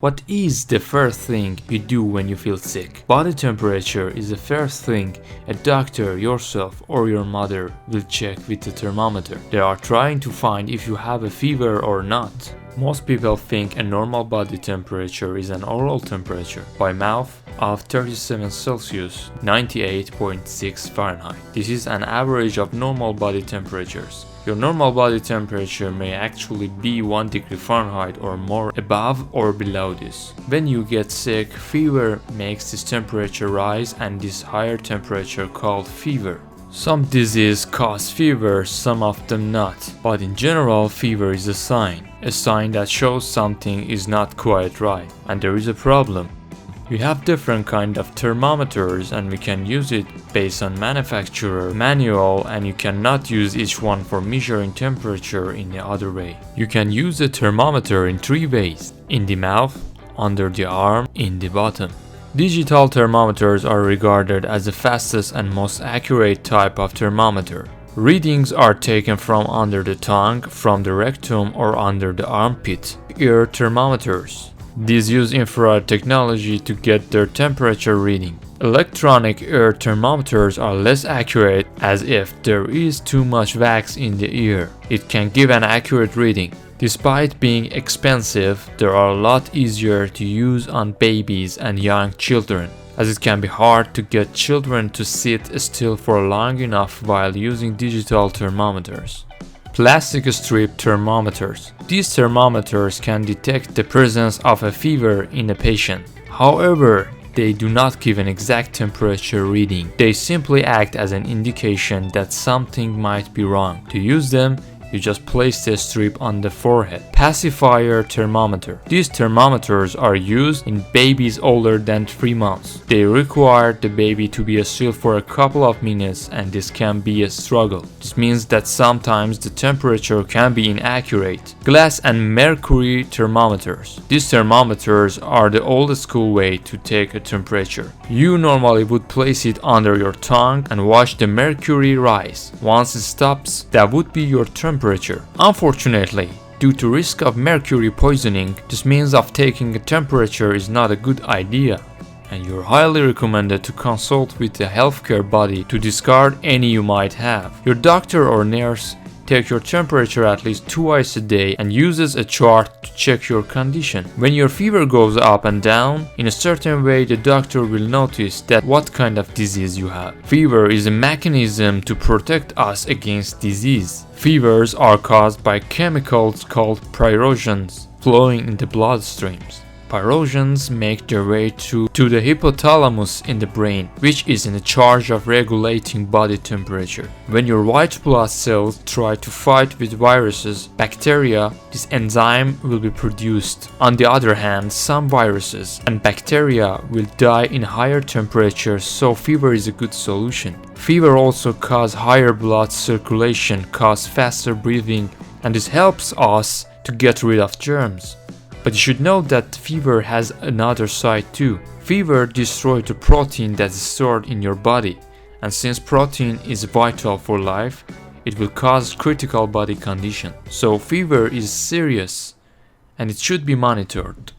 What is the first thing you do when you feel sick? Body temperature is the first thing a doctor, yourself, or your mother will check with the thermometer. They are trying to find if you have a fever or not. Most people think a normal body temperature is an oral temperature by mouth of 37 Celsius, 98.6 Fahrenheit. This is an average of normal body temperatures. Your normal body temperature may actually be 1 degree Fahrenheit or more above or below this. When you get sick, fever makes this temperature rise, and this higher temperature called fever. Some diseases cause fever, some of them not. But in general, fever is a sign that shows something is not quite right and there is a problem. We have different kind of thermometers and we can use it based on manufacturer manual, and you cannot use each one for measuring temperature in the other way. You can use a thermometer in 3 ways: in the mouth, under the arm, in the bottom. Digital thermometers are regarded as the fastest and most accurate type of thermometer. Readings are taken from under the tongue, from the rectum, or under the armpit. Ear thermometers. These use infrared technology to get their temperature reading. Electronic ear thermometers are less accurate, as if there is too much wax in the ear, it can give an accurate reading. Despite being expensive, they are a lot easier to use on babies and young children, as it can be hard to get children to sit still for long enough while using digital thermometers. Plastic strip thermometers. These thermometers can detect the presence of a fever in a patient. However, they do not give an exact temperature reading. They simply act as an indication that something might be wrong. To use them, you just place the strip on the forehead. Pacifier thermometer. These thermometers are used in babies older than 3 months. They require the baby to be still for a couple of minutes, and this can be a struggle. This means that sometimes the temperature can be inaccurate. Glass and mercury thermometers. These thermometers are the old school way to take a temperature. You normally would place it under your tongue and watch the mercury rise. Once it stops, that would be your temperature. Unfortunately, due to risk of mercury poisoning, this means of taking a temperature is not a good idea, and you're highly recommended to consult with a healthcare body to discard any you might have. Your doctor or nurse take your temperature at least twice a day and uses a chart to check your condition. When your fever goes up and down in a certain way, the doctor will notice that what kind of disease you have. Fever is a mechanism to protect us against disease. Fevers are caused by chemicals called pyrogens flowing in the bloodstreams. Pyrogens make their way to the hypothalamus in the brain, which is in charge of regulating body temperature. When your white blood cells try to fight with viruses, bacteria, this enzyme will be produced. On the other hand, some viruses and bacteria will die in higher temperatures, so fever is a good solution. Fever also causes higher blood circulation, causes faster breathing, and this helps us to get rid of germs. But you should know that fever has another side too. Fever destroys the protein that is stored in your body, and since protein is vital for life, it will cause critical body condition. So fever is serious and it should be monitored.